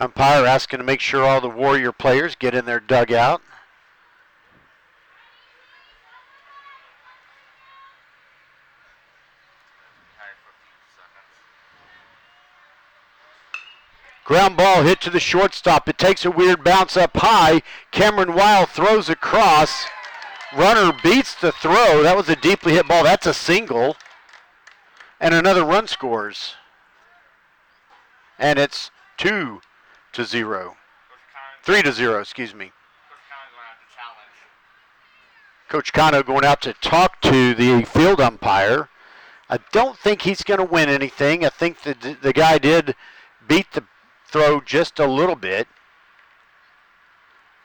Umpire asking to make sure all the Warrior players get in their dugout. Ground ball hit to the shortstop. It takes a weird bounce up high. Cameron Wild throws across. Runner beats the throw. That was a deeply hit ball. That's a single. And another run scores. And it's 2-0. 3-0, excuse me. Coach Kano going out to talk to the field umpire. I don't think he's going to win anything. I think the guy did beat the throw just a little bit.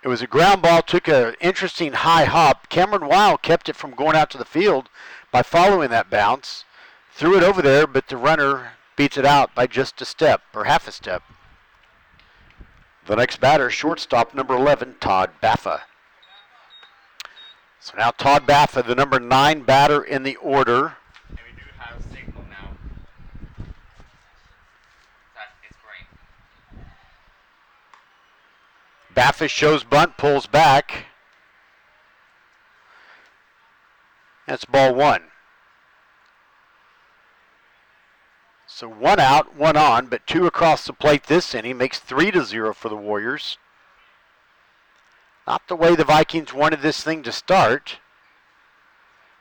It was a ground ball, took an interesting high hop. Cameron Wild kept it from going out to the field by following that bounce. Threw it over there, but the runner beats it out by just a step, or half a step. The next batter, shortstop number 11, Todd Baffa. So now Todd Baffa, the number 9 batter in the order. And we do have signal now. That is great. Baffa shows bunt, pulls back. That's ball 1. So 1 out, 1 on, but 2 across the plate this inning makes 3-0 for the Warriors. Not the way the Vikings wanted this thing to start.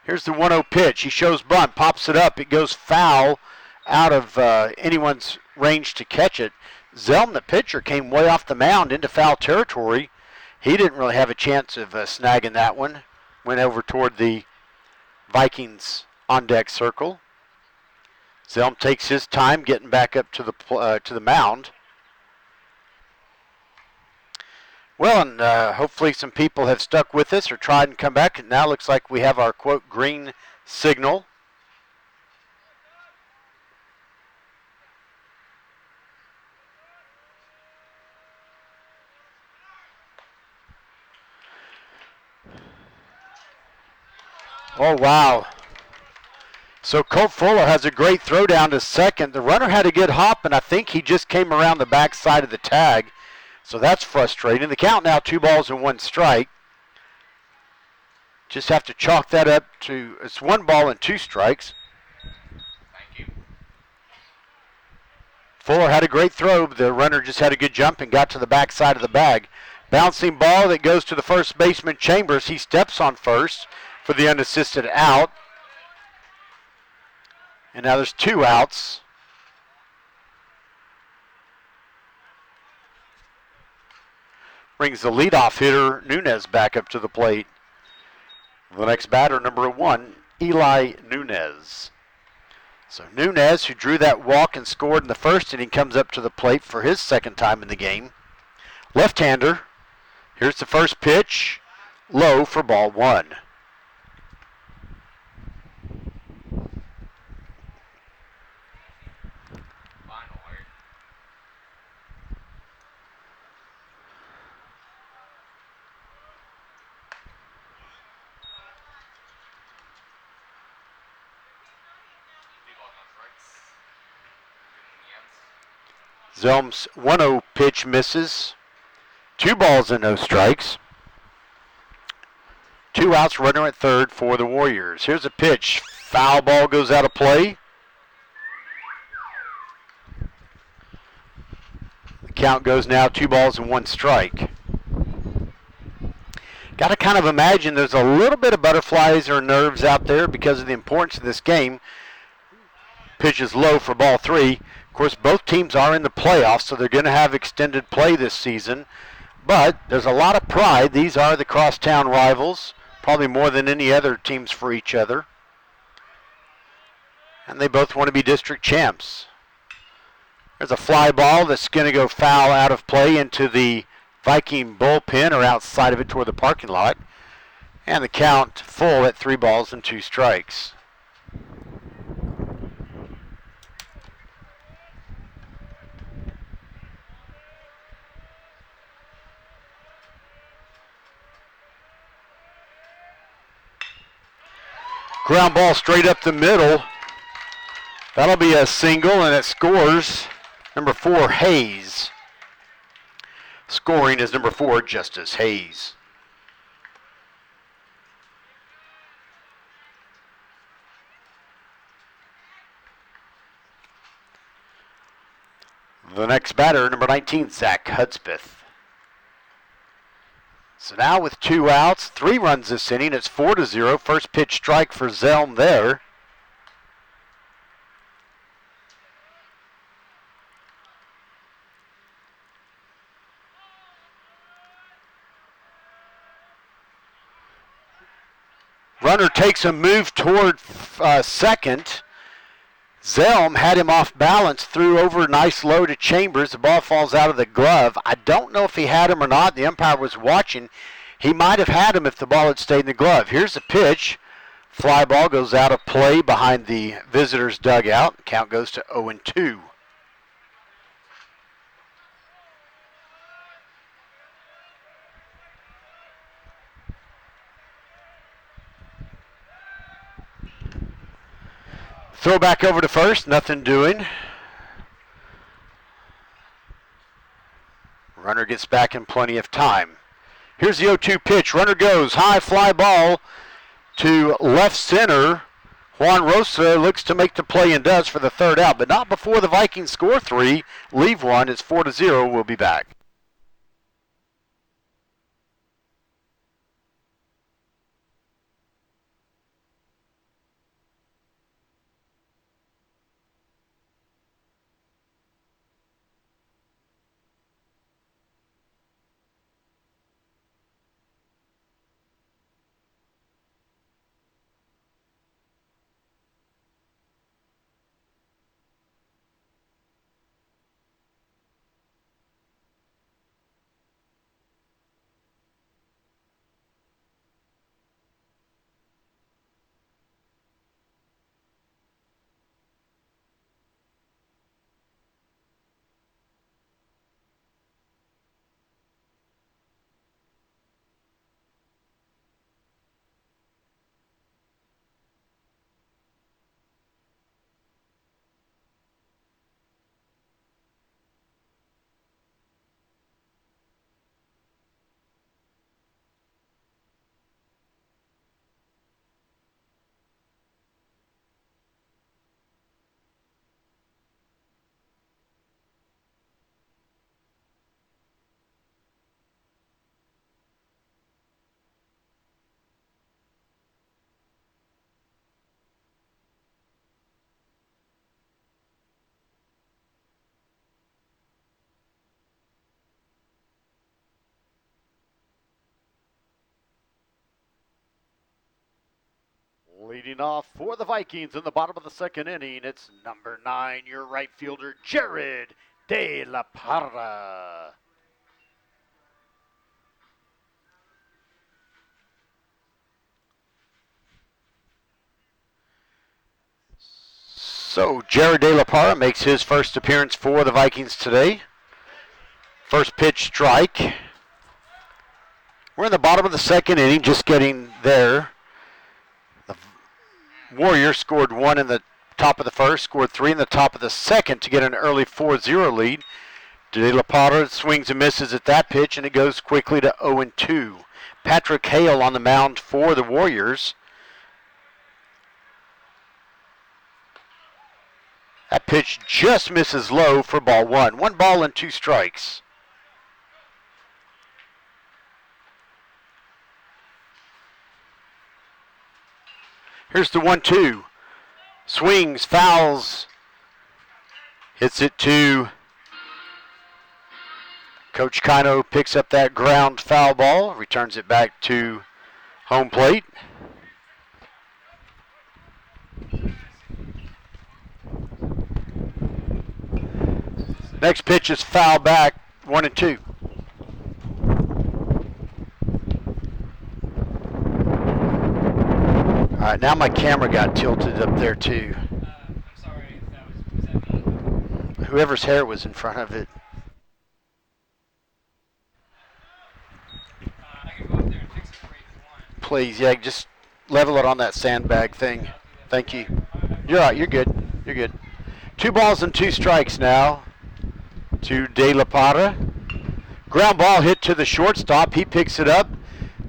Here's the 1-0 pitch. He shows bunt, pops it up. It goes foul out of anyone's range to catch it. Zelm, the pitcher, came way off the mound into foul territory. He didn't really have a chance of snagging that one. Went over toward the Vikings on-deck circle. Zelm takes his time getting back up to the mound. Well, and hopefully some people have stuck with us or tried and come back. It now looks like we have our, quote, green signal. Oh, wow. So Colt Fuller has a great throw down to second. The runner had a good hop, and I think he just came around the back side of the tag. So that's frustrating. The count now 2 balls and 1 strike. Just have to chalk that up to, it's 1 ball and 2 strikes. Thank you. Fuller had a great throw. The runner just had a good jump and got to the back side of the bag. Bouncing ball that goes to the first baseman, Chambers. He steps on first for the unassisted out. And now there's 2 outs. Brings the leadoff hitter, Nunez, back up to the plate. The next batter, number 1, Eli Nunez. So Nunez, who drew that walk and scored in the first inning, comes up to the plate for his second time in the game. Left-hander. Here's the first pitch. Low for ball 1. Zelm's 1-0 pitch misses. 2 balls and no strikes. 2 outs, runner at third for the Warriors. Here's a pitch. Foul ball goes out of play. The count goes now 2 balls and 1 strike. Got to kind of imagine there's a little bit of butterflies or nerves out there because of the importance of this game. Pitch is low for ball 3. Of course, both teams are in the playoffs, so they're going to have extended play this season. But there's a lot of pride. These are the crosstown rivals, probably more than any other teams for each other. And they both want to be district champs. There's a fly ball that's going to go foul out of play into the Viking bullpen or outside of it toward the parking lot. And the count full at 3 balls and 2 strikes. Ground ball straight up the middle. That'll be a single, and it scores number 4, Hayes. Scoring is number 4, Justice Hayes. The next batter, number 19, Zach Hudspeth. So now with 2 outs, 3 runs this inning, it's 4-0. First pitch strike for Zelm there. Runner takes a move toward second. Zelm had him off balance, threw over nice low to Chambers. The ball falls out of the glove. I don't know if he had him or not. The umpire was watching. He might have had him if the ball had stayed in the glove. Here's the pitch. Fly ball goes out of play behind the visitor's dugout. Count goes to 0-2. Throw back over to first, nothing doing. Runner gets back in plenty of time. Here's the 0-2 pitch. Runner goes high, fly ball to left center. Juan Rosa looks to make the play and does for the 3rd out, but not before the Vikings score 3, leave 1. It's 4-0. We'll be back. Leading off for the Vikings in the bottom of the 2nd inning, it's number 9, your right fielder, Jared De La Parra. So Jared De La Parra makes his first appearance for the Vikings today. First pitch strike. We're in the bottom of the 2nd inning, just getting there. The Warriors scored 1 in the top of the 1st, scored 3 in the top of the 2nd to get an early 4-0 lead. De La Parra swings and misses at that pitch, and it goes quickly to 0-2. Patrick Hale on the mound for the Warriors. That pitch just misses low for ball 1. 1 ball and 2 strikes. Here's the 1-2. Swings, fouls, hits it to Coach Kino, picks up that ground foul ball, returns it back to home plate. Next pitch is foul back, 1-2. All right, now my camera got tilted up there too. I'm sorry if was that me? Whoever's hair was in front of it. I can go up there and fix it for you if you want. Please, yeah, just level it on that sandbag thing. Thank you. You're all right, you're good. You're good. 2 balls and 2 strikes now to De La Parra. Ground ball hit to the shortstop. He picks it up.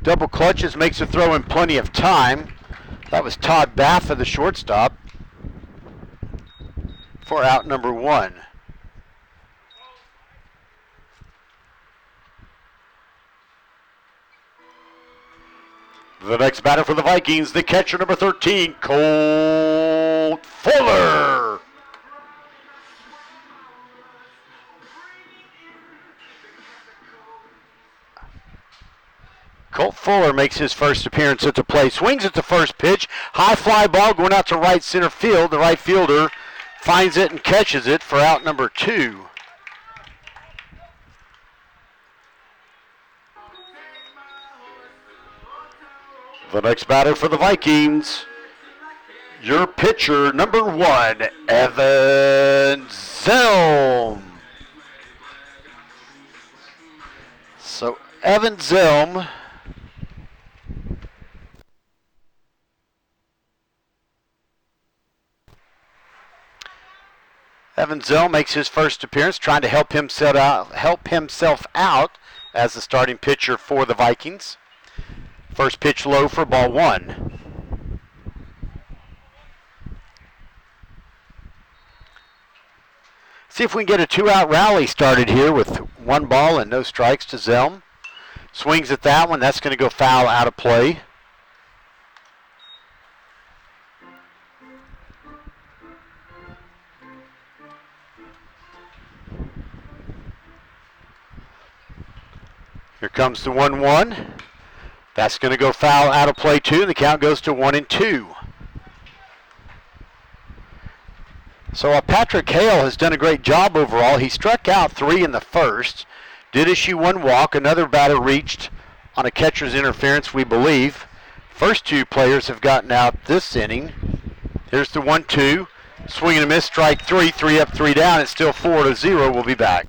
Double clutches, makes a throw in plenty of time. That was Todd Baffa, the shortstop, for out number 1. The next batter for the Vikings, the catcher, number 13, Colt Fuller. Colt Fuller makes his first appearance at the plate. Swings at the first pitch. High fly ball going out to right center field. The right fielder finds it and catches it for out number 2. The next batter for the Vikings, your pitcher, number 1, Evan Zelm. So Evan Zelm makes his first appearance, trying to help himself out as the starting pitcher for the Vikings. First pitch low for ball 1. See if we can get a 2-out rally started here with 1 ball and no strikes to Zelm. Swings at that one. That's going to go foul, out of play. Here comes the 1-1. That's going to go foul, out of play too. The count goes to 1-2. So Patrick Hale has done a great job overall. He struck out 3 in the first, did issue 1 walk. Another batter reached on a catcher's interference, we believe. First 2 players have gotten out this inning. Here's the 1-2. Swing and a miss, strike 3. 3 up, 3 down. It's still 4-0. We'll be back.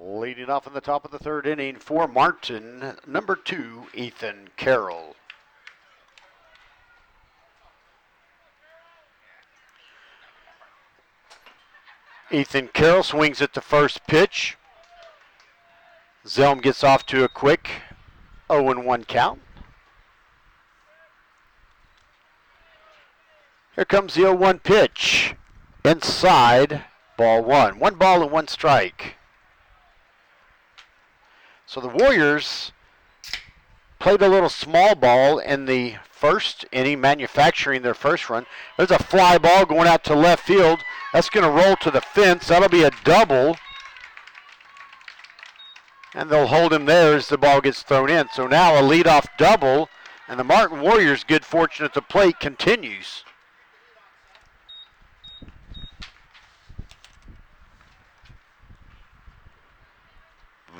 Leading off in the top of the 3rd inning for Martin, number 2, Ethan Carroll. Ethan Carroll swings at the first pitch. Zelm gets off to a quick 0-1 count. Here comes the 0-1 pitch. Inside, ball 1. 1 ball and 1 strike. So the Warriors played a little small ball in the first inning, manufacturing their first run. There's a fly ball going out to left field. That's going to roll to the fence. That'll be a double. And they'll hold him there as the ball gets thrown in. So now a leadoff double, and the Martin Warriors' good fortune at the plate continues.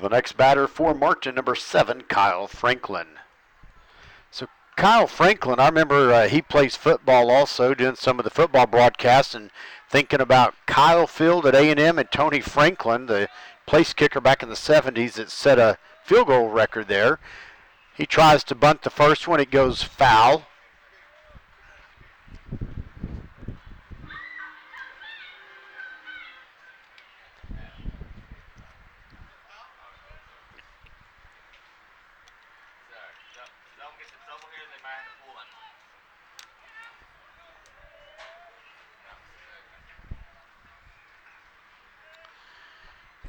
The next batter for Martin, number 7, Kyle Franklin. So Kyle Franklin, I remember he plays football also, doing some of the football broadcasts, and thinking about Kyle Field at A&M and Tony Franklin, the place kicker back in the 70s that set a field goal record there. He tries to bunt the first one. It goes foul.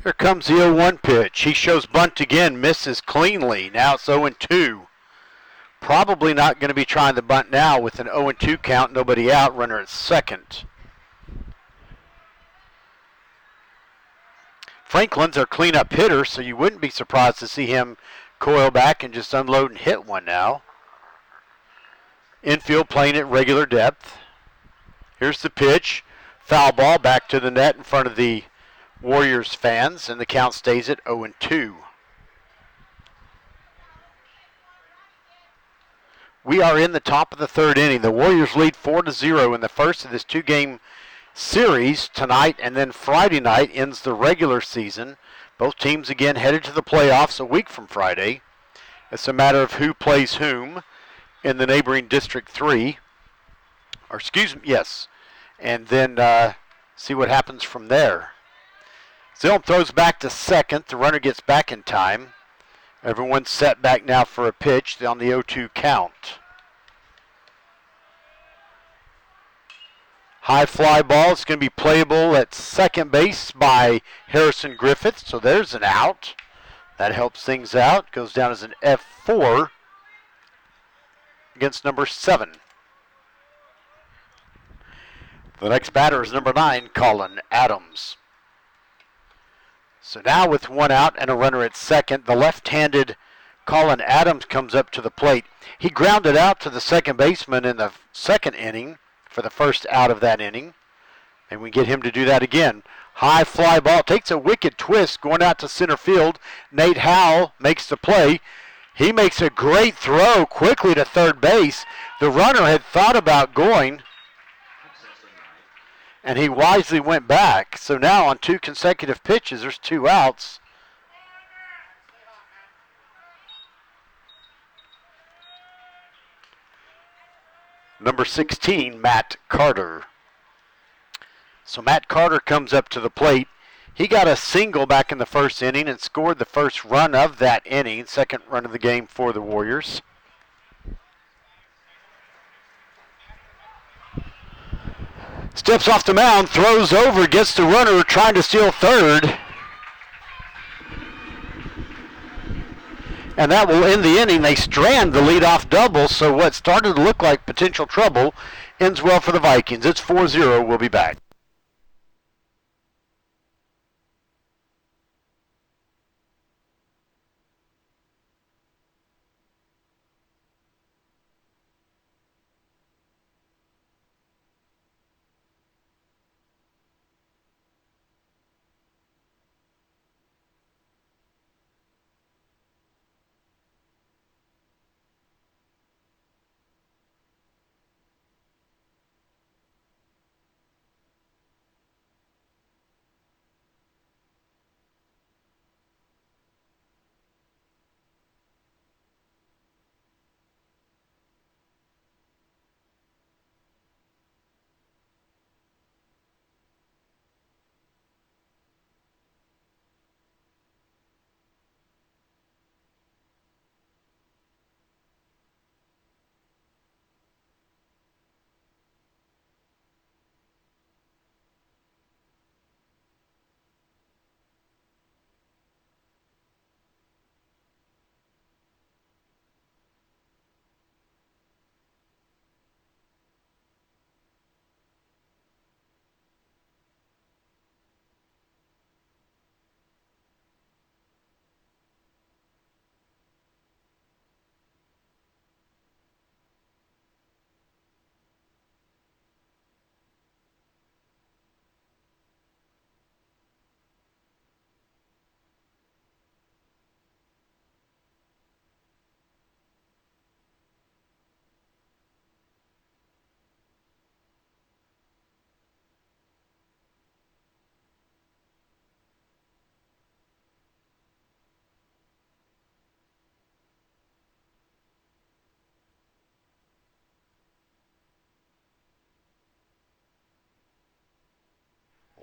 Here comes the 0-1 pitch. He shows bunt again, misses cleanly. Now it's 0-2. Probably not going to be trying the bunt now with an 0-2 count, nobody out, runner at second. Franklin's our cleanup hitter, so you wouldn't be surprised to see him coil back and just unload and hit one now. Infield playing at regular depth. Here's the pitch. Foul ball back to the net in front of the Warriors fans, and the count stays at 0-2. We are in the top of the third inning. The Warriors lead 4-0 in the first of this two-game series tonight, and then Friday night ends the regular season. Both teams again headed to the playoffs a week from Friday. It's a matter of who plays whom in the neighboring District 3. Or excuse me, yes. And then see what happens from there. Zilm throws back to second. The runner gets back in time. Everyone's set back now for a pitch on the 0-2 count. High fly ball. It's going to be playable at second base by Harrison Griffith. So there's an out. That helps things out. Goes down as an F4 against number 7. The next batter is number 9, Colin Adams. So now with one out and a runner at second, the left-handed Colin Adams comes up to the plate. He grounded out to the second baseman in the second inning for the first out of that inning. And we get him to do that again. High fly ball. Takes a wicked twist going out to center field. Nate Howell makes the play. He makes a great throw quickly to third base. The runner had thought about going, and he wisely went back. So now on 2 consecutive pitches, there's 2 outs. Number 16, Matt Carter. So Matt Carter comes up to the plate. He got a single back in the first inning and scored the first run of that inning, second run of the game for the Warriors. Steps off the mound, throws over, gets the runner trying to steal third. And that will end the inning. They strand the leadoff double, so what started to look like potential trouble ends well for the Vikings. It's 4-0. We'll be back.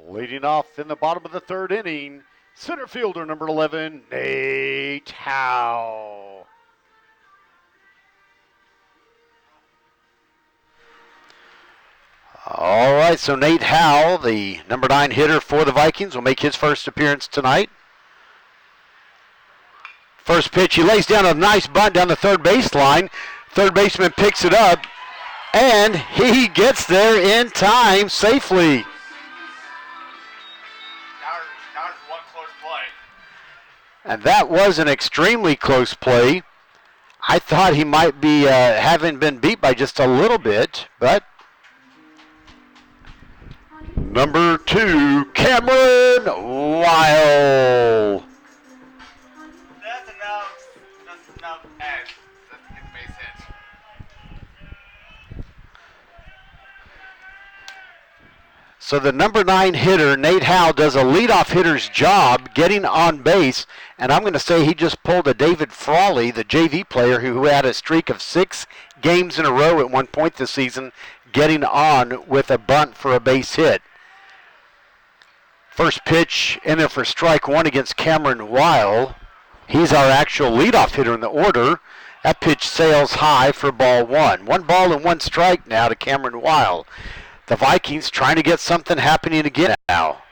Leading off in the bottom of the third inning, center fielder number 11, Nate Howe. All right, so Nate Howe, the number 9 hitter for the Vikings, will make his first appearance tonight. First pitch, he lays down a nice bunt down the third baseline. Third baseman picks it up, and he gets there in time safely. Now it's one close play. And that was an extremely close play. I thought he might be having been beat by just a little bit, but number 2, Cameron Weil. That's enough. That's enough. Edge. Let's get the base hit. So the number 9 hitter, Nate Howe, does a leadoff hitter's job getting on base, and I'm going to say he just pulled a David Frawley, the JV player who had a streak of 6 games in a row at one point this season, getting on with a bunt for a base hit. First pitch in there for strike 1 against Cameron Weil. He's our actual leadoff hitter in the order. That pitch sails high for ball 1. 1 ball and 1 strike now to Cameron Weil. The Vikings trying to get something happening again now.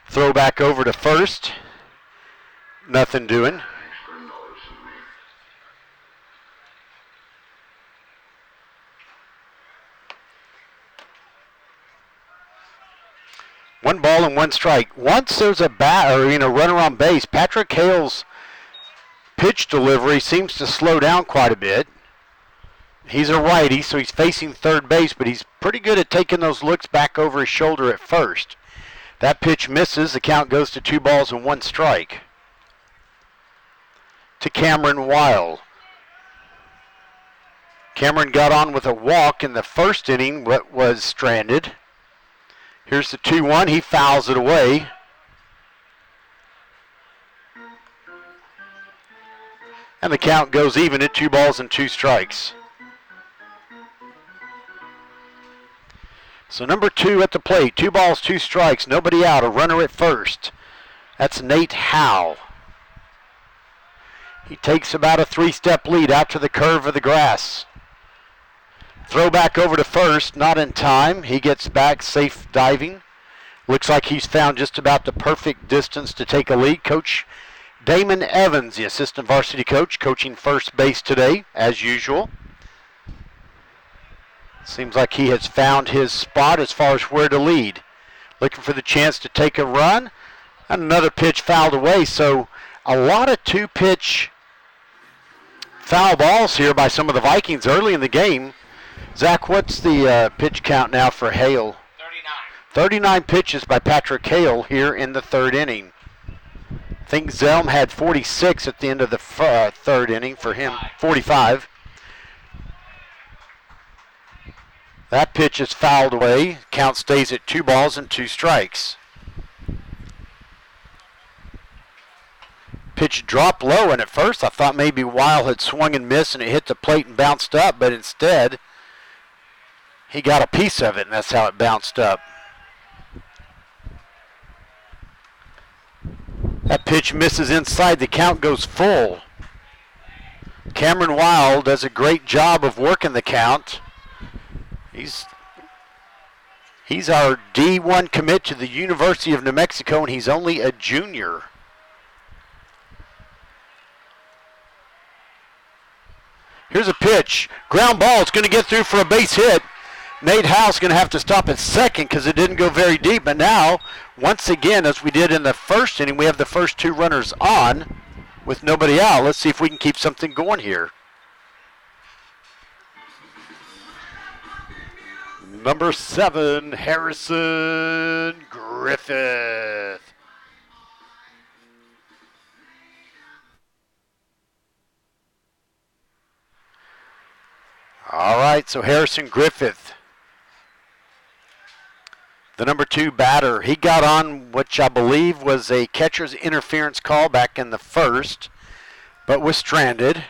Throw back over to first. Nothing doing. One ball and 1 strike. Once there's a runner on base, Patrick Hale's pitch delivery seems to slow down quite a bit. He's a righty, so he's facing third base, but he's pretty good at taking those looks back over his shoulder at first. That pitch misses. The count goes to 2 balls and 1 strike. To Cameron Weil. Cameron got on with a walk in the first inning, but was stranded. Here's the 2-1. He fouls it away. And the count goes even at 2 balls and 2 strikes. So number 2 at the plate. 2 balls, 2 strikes. Nobody out. A runner at first. That's Nate Howe. He takes about a 3-step lead out to the curve of the grass. Throw back over to first, not in time. He gets back, safe diving. Looks like he's found just about the perfect distance to take a lead. Coach Damon Evans, the assistant varsity coach, coaching first base today, as usual. Seems like he has found his spot as far as where to lead. Looking for the chance to take a run. And another pitch fouled away. So a lot of 2-pitch foul balls here by some of the Vikings early in the game. Zach, what's the pitch count now for Hale? 39 pitches by Patrick Hale here in the third inning. I think Zelm had 46 at the end of the third inning for him. 45. That pitch is fouled away. Count stays at 2 balls and 2 strikes. Pitch dropped low, and at first I thought maybe Weil had swung and missed and it hit the plate and bounced up, but instead he got a piece of it, and that's how it bounced up. That pitch misses inside. The count goes full. Cameron Weil does a great job of working the count. He's our D1 commit to the University of New Mexico, and he's only a junior. Here's a pitch. Ground ball. It's going to get through for a base hit. Nate Howe's going to have to stop at second because it didn't go very deep. But now, once again, as we did in the first inning, we have the first 2 runners on with nobody out. Let's see if we can keep something going here. Number 7, Harrison Griffith. All right, so Harrison Griffith The number 2 batter, he got on which I believe was a catcher's interference call back in the first, but was stranded.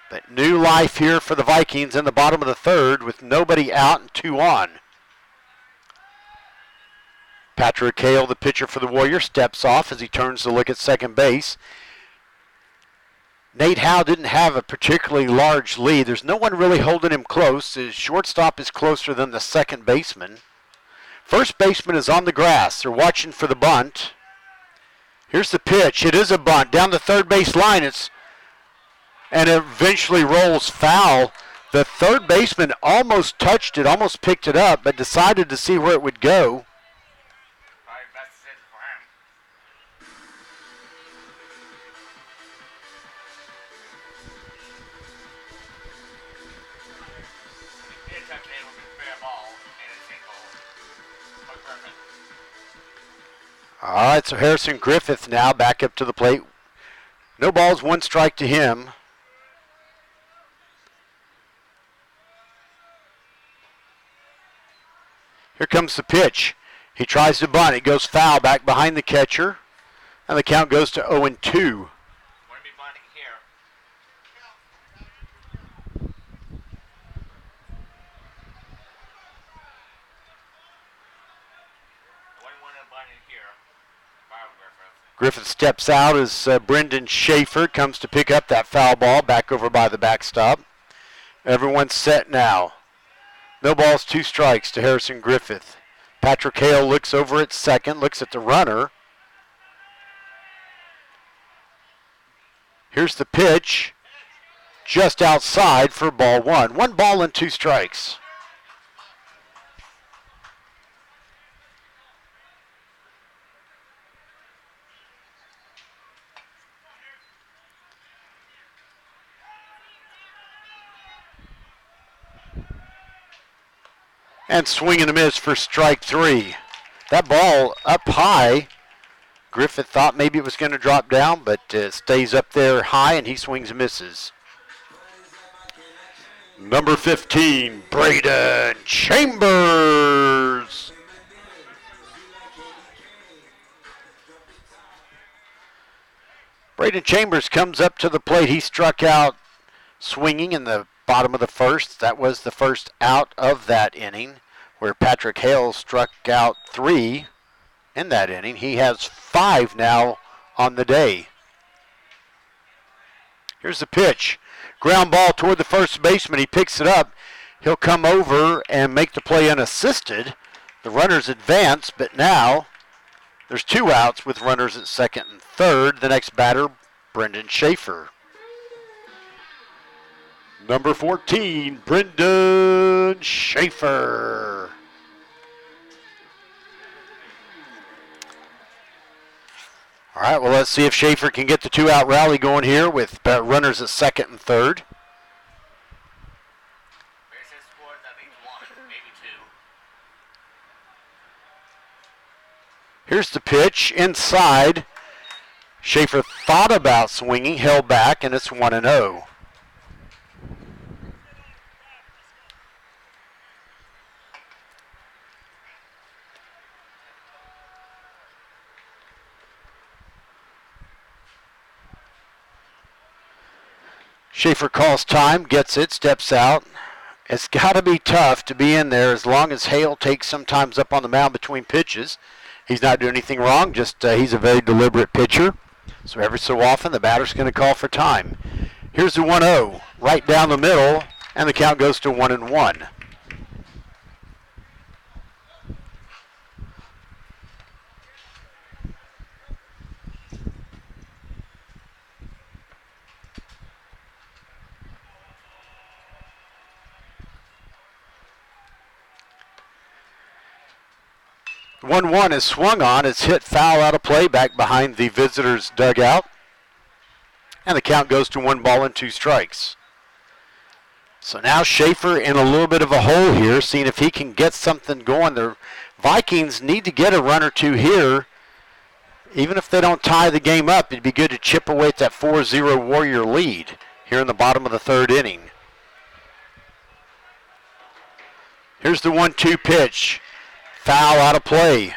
But new life here for the Vikings in the bottom of the third with nobody out and 2 on. Patrick Hale, the pitcher for the Warriors, steps off as he turns to look at second base. Nate Howe didn't have a particularly large lead. There's no one really holding him close. His shortstop is closer than the second baseman. First baseman is on the grass. They're watching for the bunt. Here's the pitch. It is a bunt down the third base line. And it eventually rolls foul. The third baseman almost touched it, almost picked it up, but decided to see where it would go. Probably best decision for him. If he did touch it, it would be a fair ball and a single for Griffin. All right, so Harrison Griffith now back up to the plate. No balls, 1 strike to him. Here comes the pitch. He tries to bunt. It goes foul back behind the catcher. And the count goes to 0-2. Wouldn't be bunting here. Wouldn't want to bunt in here. Foul Griffith. Griffith steps out as Brendan Schaefer comes to pick up that foul ball back over by the backstop. Everyone's set now. No balls, 2 strikes to Harrison Griffith. Patrick Hale looks over at second, looks at the runner. Here's the pitch, just outside for ball 1. 1 ball and 2 strikes. And swing and a miss for strike 3. That ball up high. Griffith thought maybe it was going to drop down, but stays up there high, and he swings and misses. Number 15, Braden Chambers. Braden Chambers comes up to the plate. He struck out swinging in the bottom of the first. That was the first out of that inning, where Patrick Hale struck out 3 in that inning. He has 5 now on the day. Here's the pitch. Ground ball toward the first baseman. He picks it up. He'll come over and make the play unassisted. The runners advance, but now there's 2 outs with runners at second and third. The next batter, Brendan Schaefer. Number 14, Brendan Schaefer. All right, well, let's see if Schaefer can get the 2-out rally going here with runners at second and third. Bases scored at least 1, maybe 2. Here's the pitch inside. Schaefer thought about swinging, held back, and it's 1-0. Schaefer calls time, gets it, steps out. It's got to be tough to be in there as long as Hale takes sometimes up on the mound between pitches. He's not doing anything wrong, just he's a very deliberate pitcher. So every so often the batter's going to call for time. Here's the 1-0, right down the middle, and the count goes to 1-1. The 1-1 is swung on. It's hit foul out of play back behind the visitors' dugout. And the count goes to 1 ball and 2 strikes. So now Schaefer in a little bit of a hole here, seeing if he can get something going. The Vikings need to get a run or 2 here. Even if they don't tie the game up, it'd be good to chip away at that 4-0 Warrior lead here in the bottom of the third inning. Here's the 1-2 pitch. Foul out of play.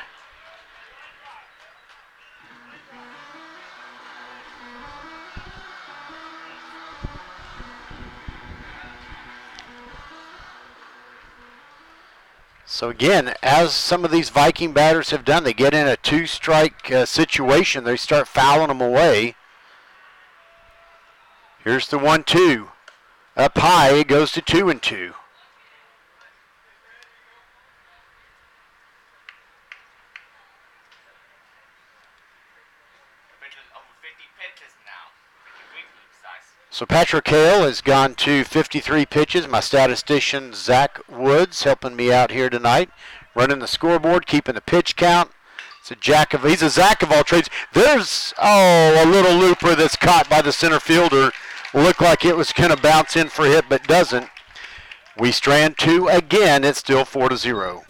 So again, as some of these Viking batters have done, they get in a two-strike situation. They start fouling them away. Here's the 1-2. Up high, it goes to 2-2. So Patrick Hale has gone to 53 pitches. My statistician, Zach Woods, helping me out here tonight, running the scoreboard, keeping the pitch count. He's a Zach of all trades. There's, a little looper that's caught by the center fielder. Looked like it was going to bounce in for a hit, but doesn't. We strand two again. It's still 4-0.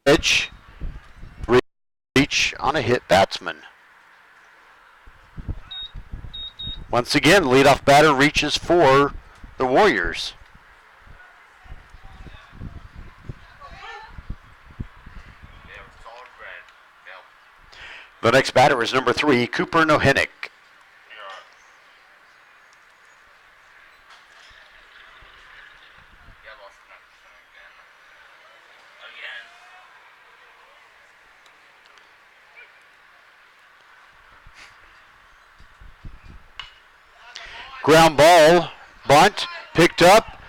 Pitch, reach on a hit batsman. Once again, leadoff batter reaches for the Warriors. The next batter is number 3, Cooper Nohenick. Ground ball, bunt, picked up,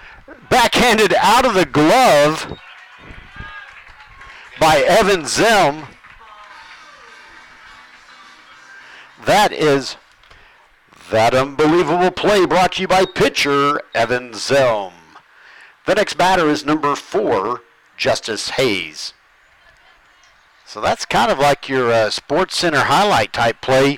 backhanded out of the glove by Evan Zelm. That is that unbelievable play brought to you by pitcher Evan Zelm. The next batter is number 4, Justice Hayes. So that's kind of like your Sports Center highlight type play.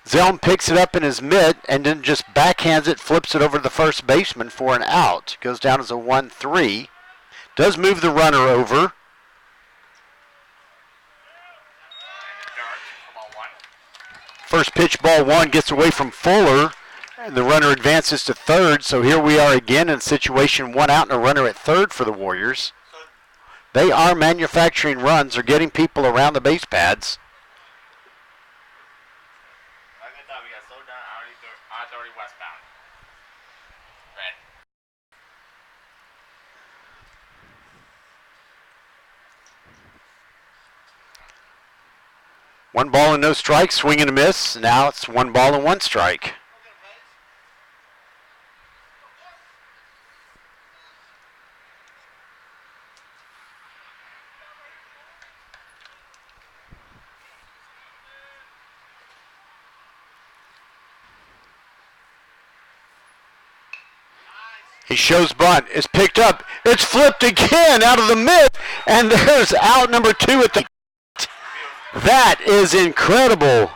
Zelm picks it up in his mitt and then just backhands it, flips it over to the first baseman for an out. Goes down as a 1-3. Does move the runner over. First pitch, ball 1, gets away from Fuller. And the runner advances to third. So here we are again in situation 1 out and a runner at third for the Warriors. They are manufacturing runs. They're getting people around the base pads. One ball and no strike, swing and a miss. Now it's 1 ball and 1 strike. He shows bunt. It's picked up. It's flipped again out of the mid. And there's out number 2 at the... That is incredible.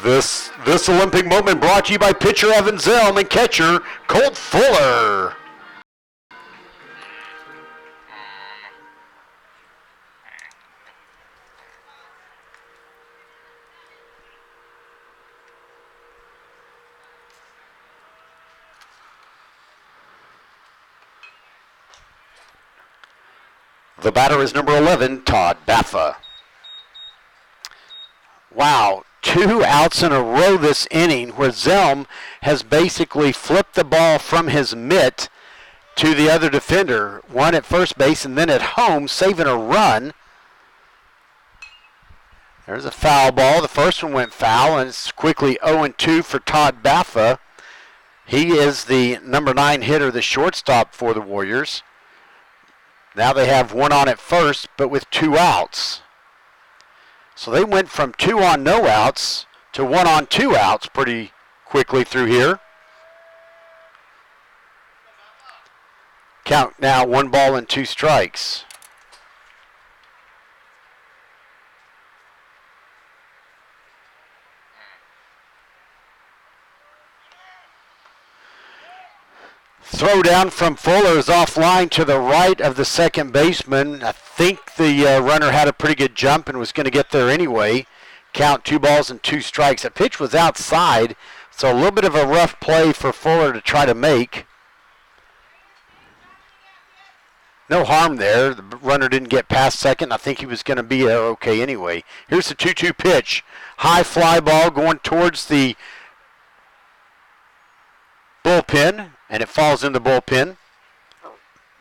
This Olympic moment brought to you by pitcher Evan Zelm and catcher Colt Fuller. The batter is number 11, Todd Baffa. Wow, 2 outs in a row this inning where Zelm has basically flipped the ball from his mitt to the other defender. One at first base and then at home, saving a run. There's a foul ball. The first one went foul, and it's quickly 0-2 for Todd Baffa. He is the number 9 hitter, the shortstop for the Warriors. Now they have one on at first, but with 2 outs. So they went from 2 on, no outs to 1 on, 2 outs pretty quickly through here. Count now 1 ball and 2 strikes. Throw down from Fuller is offline to the right of the second baseman. I think the runner had a pretty good jump and was going to get there anyway. Count 2 balls and 2 strikes. The pitch was outside, so a little bit of a rough play for Fuller to try to make. No harm there. The runner didn't get past second. I think he was going to be okay anyway. Here's the 2-2 pitch. High fly ball going towards the bullpen, and it falls in the bullpen.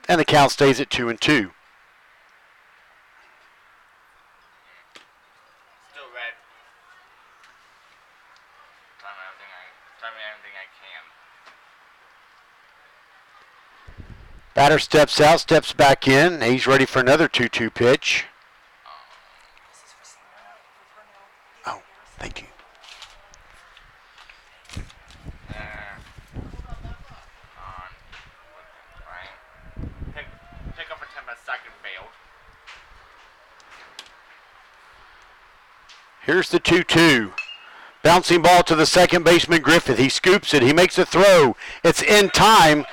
And the count stays at 2-2. Still red. Try me everything I can. Batter steps out, steps back in. He's ready for another 2-2 pitch. Oh, thank you. Pick up a 10 by second failed. Here's the 2-2. Bouncing ball to the second baseman, Griffith. He scoops it. He makes a throw. It's in time.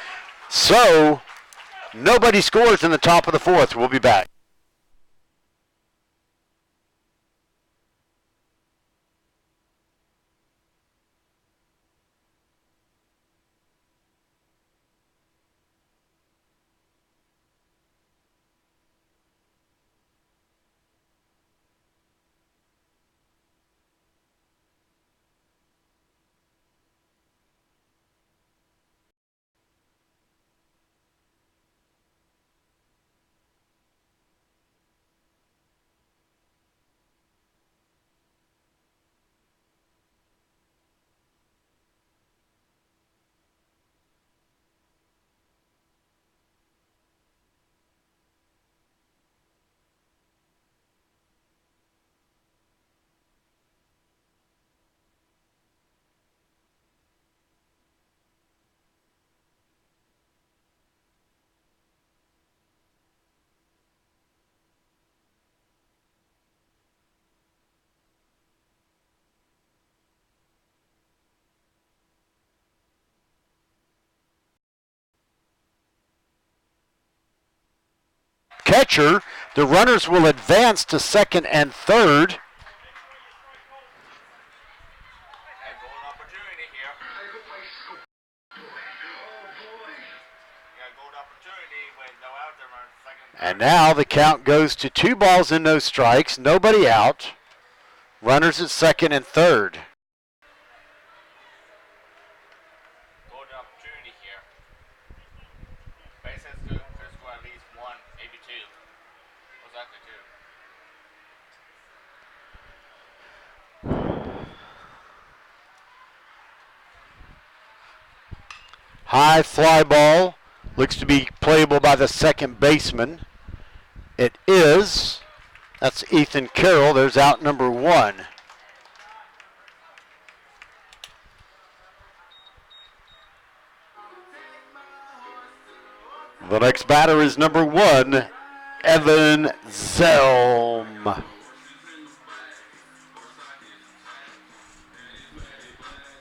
So, nobody scores in the top of the 4th. We'll be back. Catcher, the runners will advance to second and third. Golden opportunity here. Golden opportunity with no out there on second. And now the count goes to 2 balls and no strikes. Nobody out. Runners at second and third. Golden opportunity here. Base has to score at least 1, maybe 2. Most likely 2. High fly ball. Looks to be playable by the second baseman. It is. That's Ethan Carroll. There's out number 1. The next batter is number 1, Evan Zelm.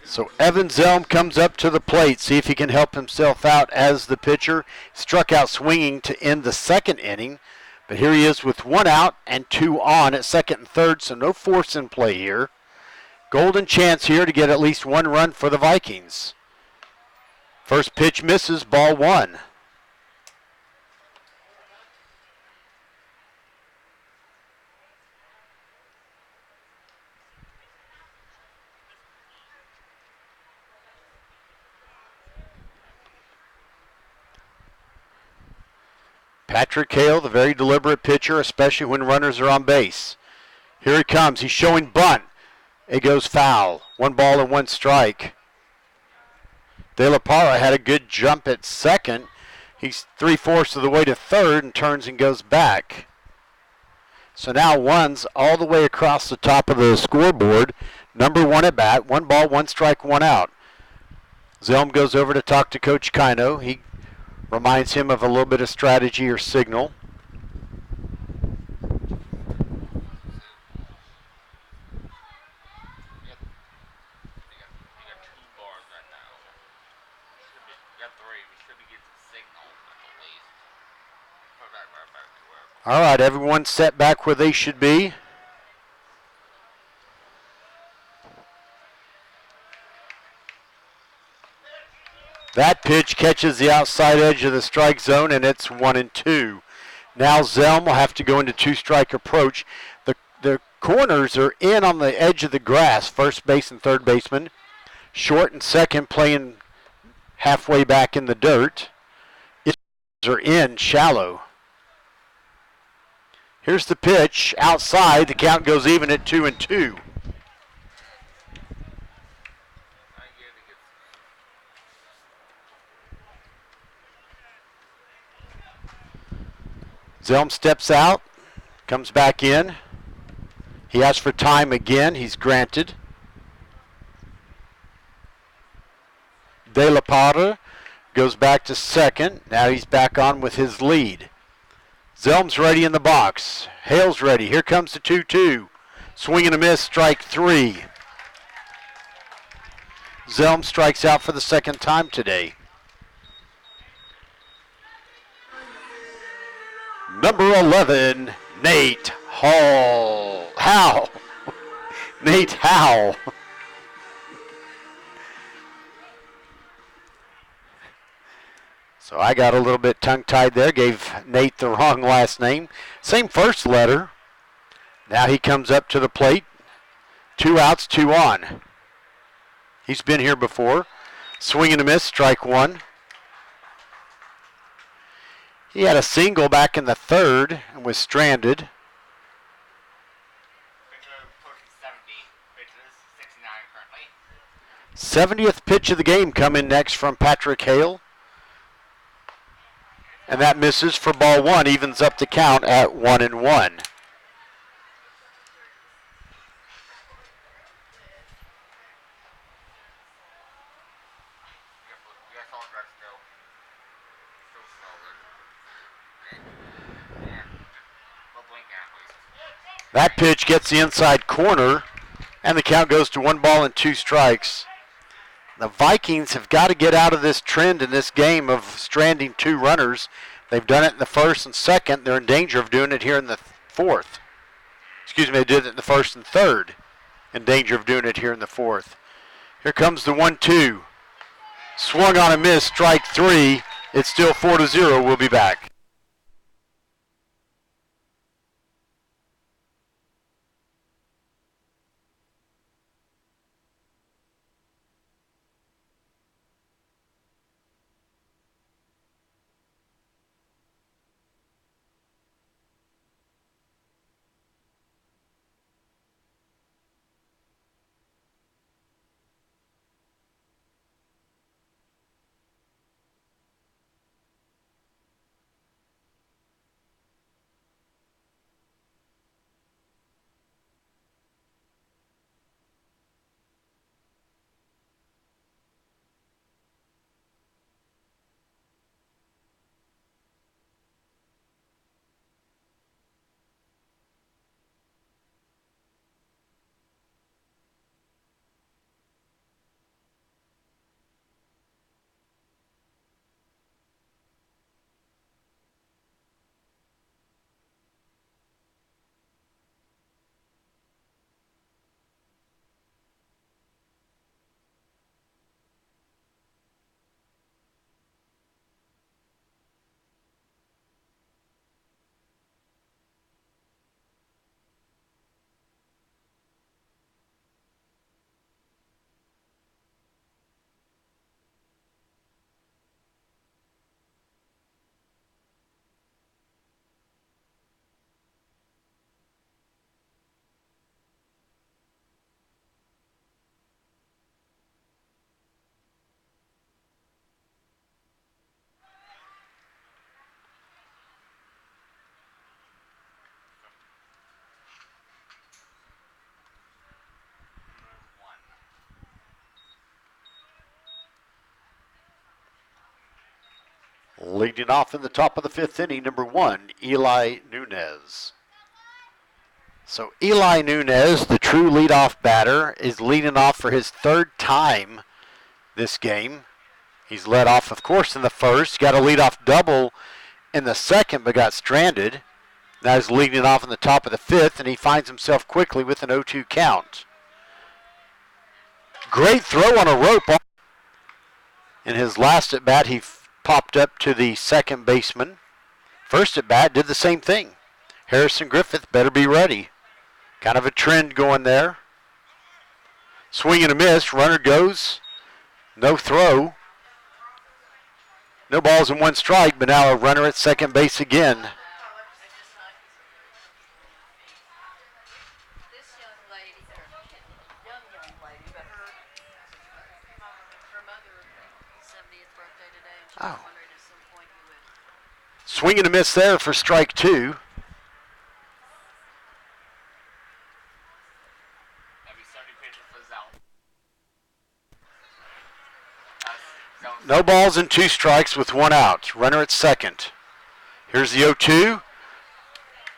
So Evan Zelm comes up to the plate, see if he can help himself out as the pitcher. Struck out swinging to end the second inning, but here he is with 1 out and 2 on at second and third, so no force in play here. Golden chance here to get at least 1 run for the Vikings. First pitch misses, ball 1. Patrick Hale, the very deliberate pitcher, especially when runners are on base. Here he comes. He's showing bunt. It goes foul. 1 ball and 1 strike. De La Parra had a good jump at second. He's 3/4 of the way to third and turns and goes back. So now one's all the way across the top of the scoreboard. Number 1 at bat. 1 ball, 1 strike, 1 out. Zelm goes over to talk to Coach Kino. He reminds him of a little bit of strategy or signal. All right, everyone's set back where they should be. That pitch catches the outside edge of the strike zone, and it's 1-2. Now Zelm will have to go into 2-strike approach. The corners are in on the edge of the grass, first base and third baseman. Short and second playing halfway back in the dirt. Are in shallow. Here's the pitch outside. The count goes even at 2-2. Zelm steps out, comes back in. He asks for time again. He's granted. De La Parra goes back to second. Now he's back on with his lead. Zelm's ready in the box. Hale's ready. Here comes the 2-2. Swing and a miss, strike 3. Zelm strikes out for the second time today. Number 11, Nate Hall. Howell. Nate Howell. So I got a little bit tongue-tied there, gave Nate the wrong last name. Same first letter. Now he comes up to the plate. 2 outs, 2 on. He's been here before. Swing and a miss, strike 1. He had a single back in the third and was stranded. 70th pitch of the game coming next from Patrick Hale. And that misses for ball 1, evens up the count at 1-1. That pitch gets the inside corner, and the count goes to 1 ball and 2 strikes. The Vikings have got to get out of this trend in this game of stranding 2 runners. They've done it in the first and second. They're in danger of doing it here in the fourth. Excuse me, they did it in the first and third. In danger of doing it here in the fourth. Here comes the 1-2. Swung on a miss, strike 3. It's still 4-0. We'll be back. Leading off in the top of the 5th inning, number 1, Eli Nunez. So Eli Nunez, the true leadoff batter, is leading off for his 3rd time this game. He's led off, of course, in the first. Got a leadoff double in the second, but got stranded. Now he's leading off in the top of the 5th, and he finds himself quickly with an 0-2 count. Great throw on a rope. In his last at bat, he popped up to the second baseman. First at bat, did the same thing. Harrison Griffith better be ready. Kind of a trend going there. Swing and a miss. Runner goes. No throw. No balls and 1 strike, but now a runner at second base again. This young lady, young lady, but her mother 70th birthday today, and she was wondering at some point who would. Swing and a miss there for strike 2. No balls and 2 strikes with 1 out. Runner at second. Here's the 0-2.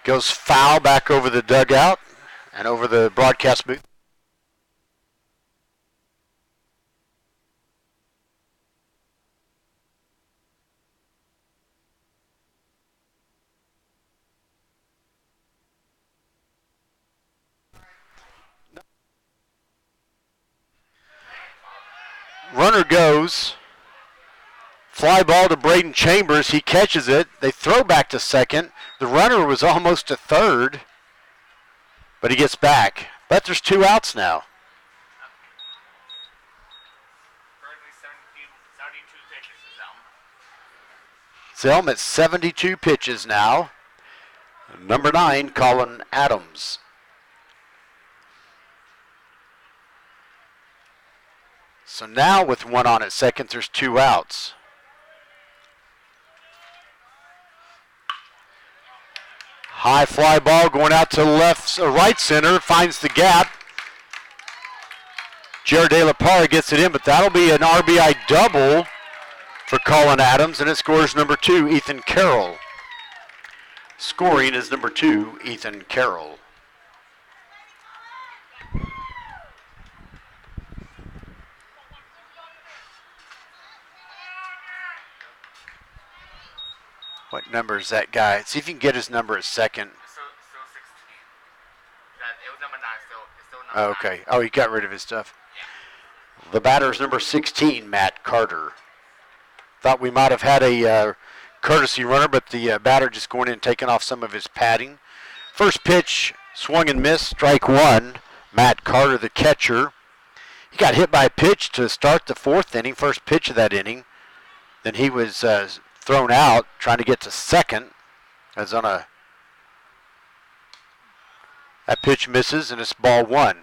Goes foul back over the dugout and over the broadcast booth. Runner goes. Fly ball to Braden Chambers. He catches it. They throw back to second. The runner was almost to third, but he gets back. But there's 2 outs now. Zelm at 72 pitches now. Number 9, Colin Adams. So now with 1 on at second, there's 2 outs. High fly ball going out to right center, finds the gap. Jared De La Parra gets it in, but that'll be an RBI double for Colin Adams, and it scores number 2, Ethan Carroll. Scoring is number 2, Ethan Carroll. What number is that guy? See if you can get his number at second. Still 16. It was number 9 still. It's still number 9. Okay. Oh, he got rid of his stuff. Yeah. The batter is number 16, Matt Carter. Thought we might have had a courtesy runner, but the batter just going in and taking off some of his padding. First pitch, swung and missed, strike 1. Matt Carter, the catcher. He got hit by a pitch to start the 4th inning, first pitch of that inning. Then he was thrown out trying to get to second. As on that pitch misses, and it's ball 1.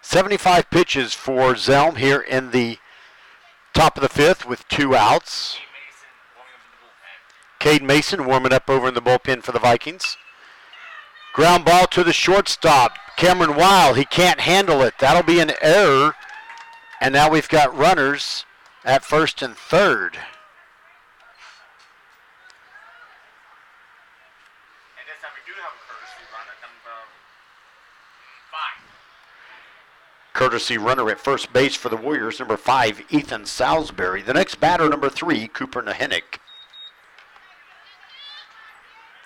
75 pitches for Zelm here in the top of the 5th with 2 outs. Cade Mason warming up over in the bullpen for the Vikings. Ground ball to the shortstop. Cameron Weil, he can't handle it. That'll be an error. And now we've got runners at first and third. And this time we do have a courtesy run at number 5. Courtesy runner at first base for the Warriors, number 5, Ethan Salisbury. The next batter, number 3, Cooper Nahennick.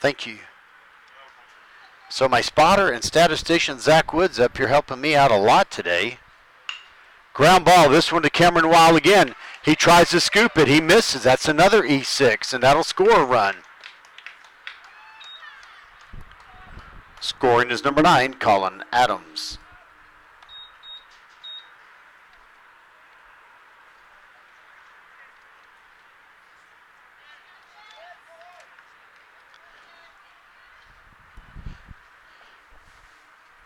Thank you. So my spotter and statistician, Zach Woods, up here helping me out a lot today. Ground ball, this one to Cameron Weil again. He tries to scoop it. He misses. That's another E6, and that'll score a run. Scoring is number 9, Colin Adams.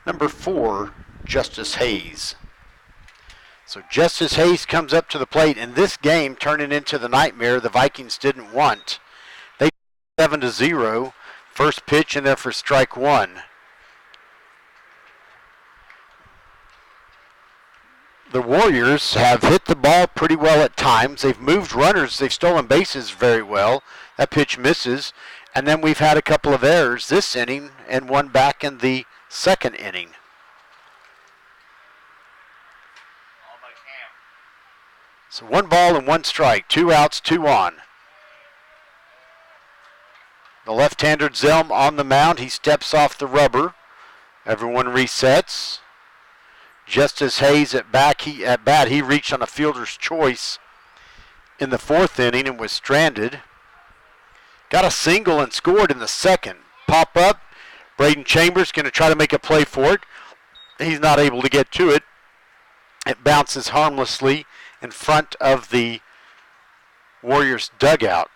Number 4, Justice Hayes. So Justice Hayes comes up to the plate, and this game turning into the nightmare the Vikings didn't want. They 7-0. First pitch in there for strike 1. the Warriors have hit the ball pretty well at times. They've moved runners. They've stolen bases very well. That pitch misses. And then we've had a couple of errors this inning and one back in the second inning. All by Cam. So 1 ball and 1 strike. 2 outs, 2 on. The left-hander Zelm on the mound. He steps off the rubber. Everyone resets. Just as Hayes at bat, he reached on a fielder's choice in the 4th inning and was stranded. Got a single and scored in the 2nd. Pop up. Braden Chambers going to try to make a play for it. He's not able to get to it. It bounces harmlessly in front of the Warriors dugout.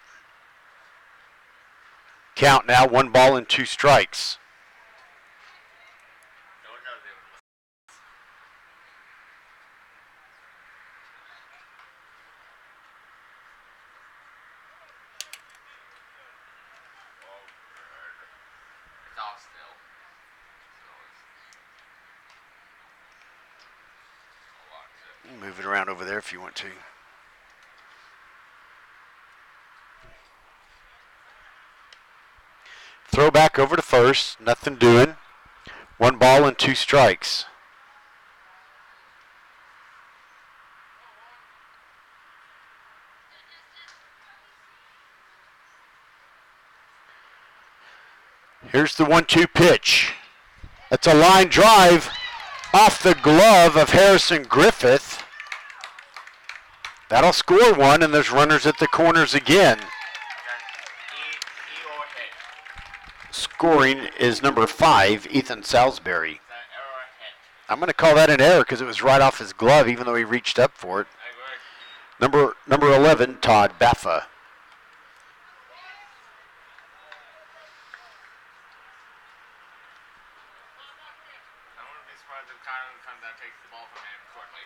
Count now, 1 ball and 2 strikes. It's off still. So it's Move it around over there if you want to. Throw back over to first. Nothing doing. 1 ball and 2 strikes. Here's the 1-2 pitch. That's a line drive off the glove of Harrison Griffith. That'll score 1, and there's runners at the corners again. Scoring is number 5, Ethan Salisbury. I'm going to call that an error because it was right off his glove, even though he reached up for it. Number 11, Todd Baffa. takes the ball from him quickly.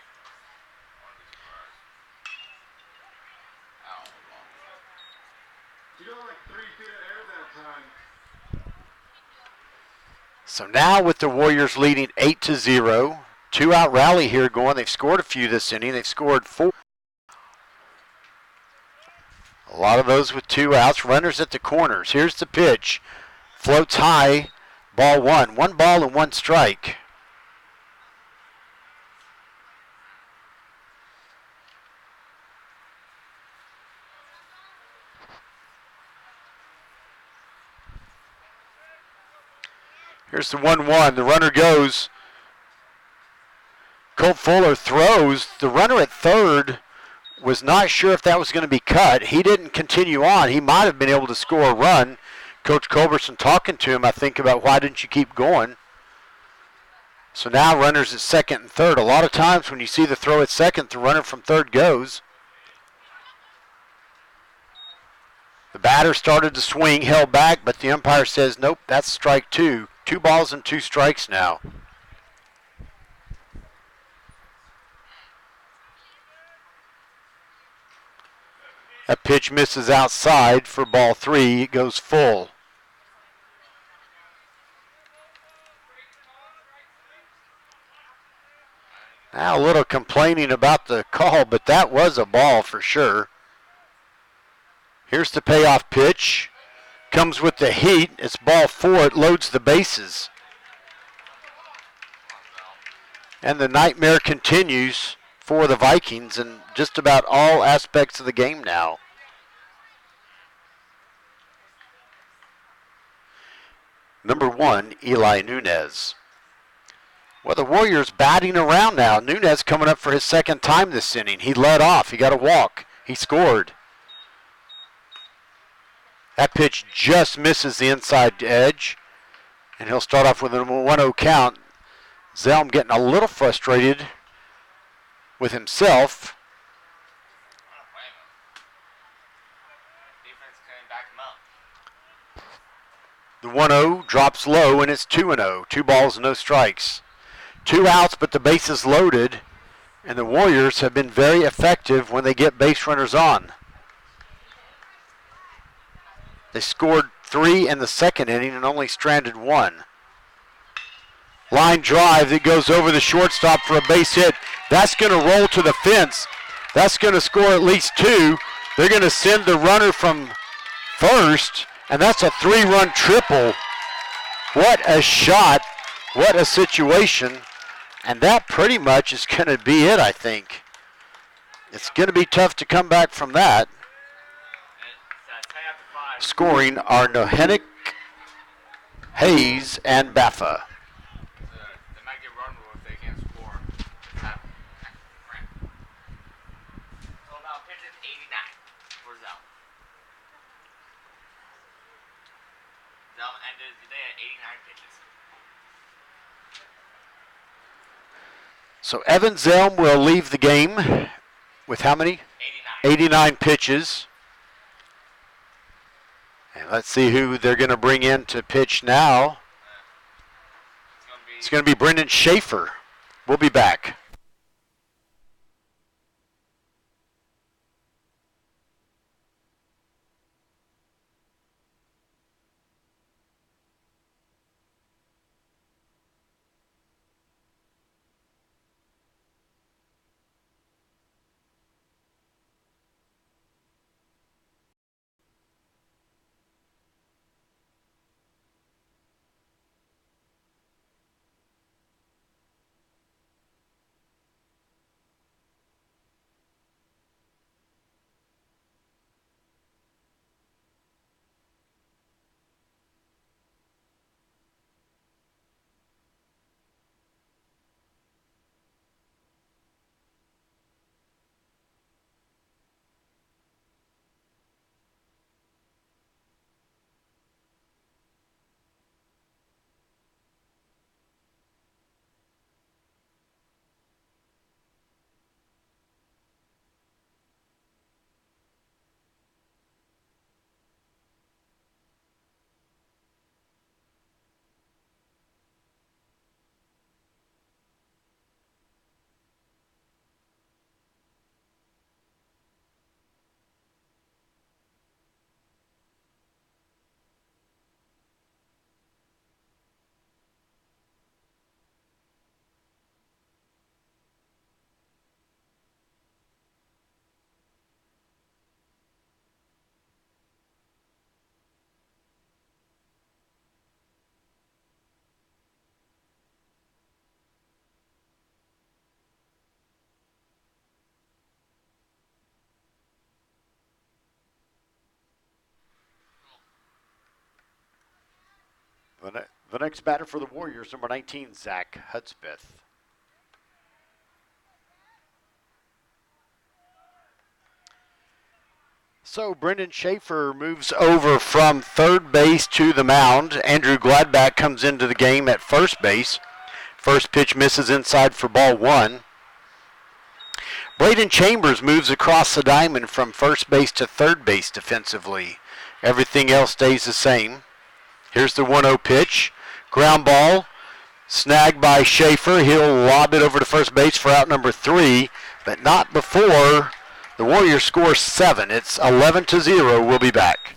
You got like 3 feet of air that time. So now with the Warriors leading 8-0, 2-out rally here going. They've scored a few this inning. They've scored 4. A lot of those with 2 outs. Runners at the corners. Here's the pitch. Floats high. Ball 1. 1 ball and 1 strike. Here's the 1-1. The runner goes. Colt Fuller throws. The runner at third was not sure if that was going to be cut. He didn't continue on. He might have been able to score a run. Coach Culberson talking to him, I think, about why didn't you keep going. So now runners at second and third. A lot of times when you see the throw at second, the runner from third goes. The batter started to swing, held back, but the umpire says, nope, that's strike 2. 2 balls and 2 strikes now. That pitch misses outside for ball 3. It goes full. Now a little complaining about the call, but that was a ball for sure. Here's the payoff pitch. Comes with the heat. It's ball 4. It loads the bases. And the nightmare continues for the Vikings in just about all aspects of the game now. Number 1, Eli Nunez. Well, the Warriors batting around now. Nunez coming up for his second time this inning. He led off. He got a walk. He scored. That pitch just misses the inside edge, and he'll start off with a 1-0 count. Zelm getting a little frustrated with himself. The 1-0 drops low, and it's 2-0. 2 balls, no strikes. 2 outs, but the base is loaded, and the Warriors have been very effective when they get base runners on. They scored 3 in the second inning and only stranded 1. Line drive that goes over the shortstop for a base hit. That's going to roll to the fence. That's going to score at least 2. They're going to send the runner from first, and that's a 3-run triple. What a shot. What a situation. And that pretty much is going to be it, I think. It's going to be tough to come back from that. Scoring are Nohenick, Hayes, and Baffa. They might get run rule if they can't score. So now pitch is 89 for Zell. Zell ended the day at 89 pitches. So Evan Zelm will leave the game with how many? 89 pitches. And let's see who they're going to bring in to pitch now. It's going to be Brendan Schaefer. We'll be back. The next batter for the Warriors, number 19, Zach Hudspeth. So Brendan Schaefer moves over from third base to the mound. Andrew Gladback comes into the game at first base. First pitch misses inside for ball 1. Braden Chambers moves across the diamond from first base to third base defensively. Everything else stays the same. Here's the 1-0 pitch. Ground ball. Snagged by Schaefer. He'll lob it over to first base for out number 3, but not before the Warriors score 7. It's 11-0. We'll be back.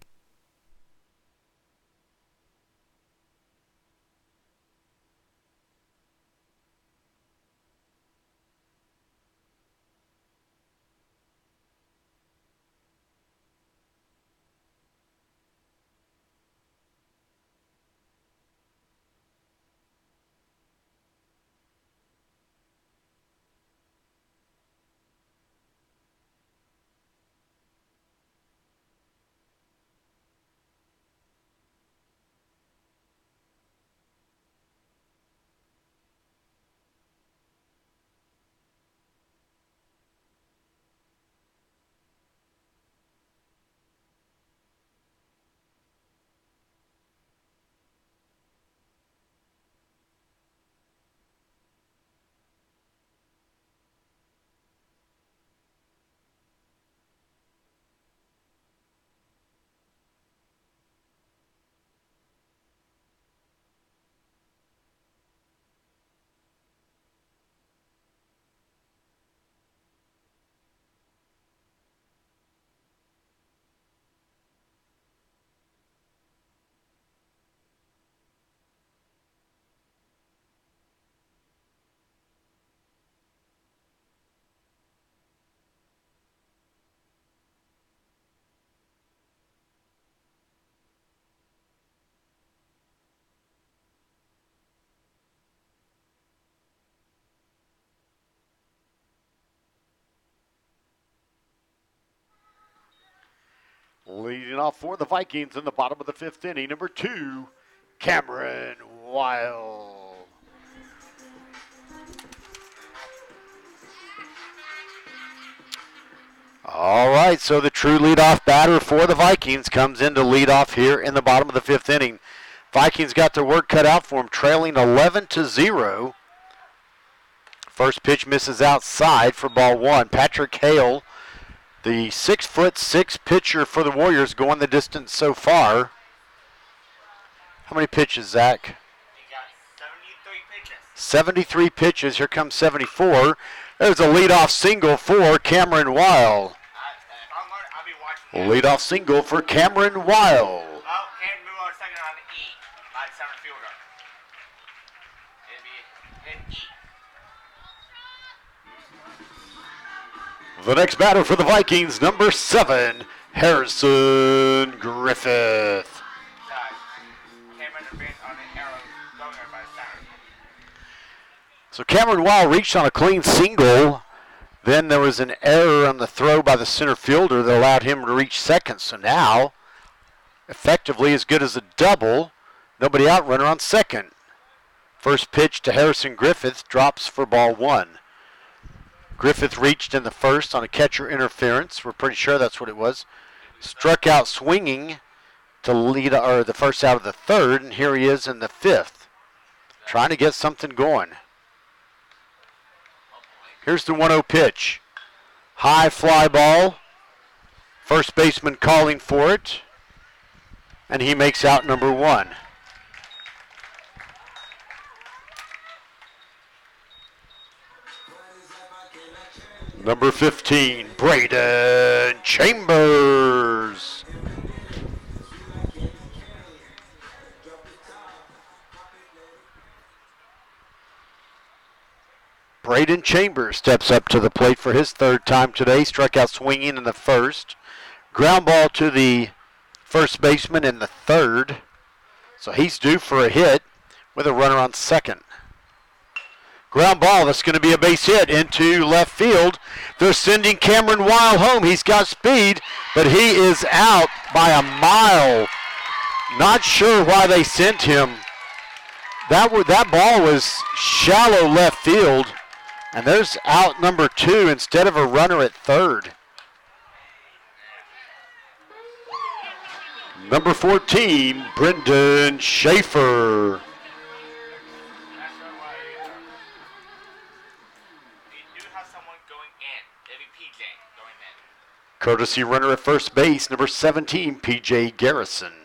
Leading off for the Vikings in the bottom of the 5th inning, number 2, Cameron Weil. All right, so the true leadoff batter for the Vikings comes in to lead off here in the bottom of the 5th inning. Vikings got their work cut out for them, trailing 11-0. First pitch misses outside for ball 1. Patrick Hale, the 6'6" pitcher for the Warriors, going the distance so far. How many pitches, Zach? He got 73 pitches. 73 pitches. Here comes 74. There's a leadoff single for Cameron Weil. I'll be watching. Leadoff single for Cameron Weil. Oh, can't move on second on the E by the center fielder. It'll be an E. The next batter for the Vikings, number 7, Harrison Griffith. Cameron the base on the arrow going there by the center. So Cameron Weil reached on a clean single. Then there was an error on the throw by the center fielder that allowed him to reach second. So now, effectively as good as a double. Nobody out, runner on second. First pitch to Harrison Griffith drops for ball 1. Griffith reached in the first on a catcher interference. We're pretty sure that's what it was. Struck out swinging to lead the first out of the 3rd, and here he is in the 5th, trying to get something going. Here's the 1-0 pitch. High fly ball. First baseman calling for it, and he makes out number 1. Number 15, Braden Chambers. Braden Chambers steps up to the plate for his 3rd time today. Struck out swinging in the first. Ground ball to the first baseman in the 3rd. So he's due for a hit with a runner on second. Ground ball, that's going to be a base hit into left field. They're sending Cameron Weil home. He's got speed, but he is out by a mile. Not sure why they sent him. That ball was shallow left field, and there's out number 2 instead of a runner at 3rd. Number 14, Brendan Schaefer. Courtesy runner at first base, number 17, P.J. Garrison.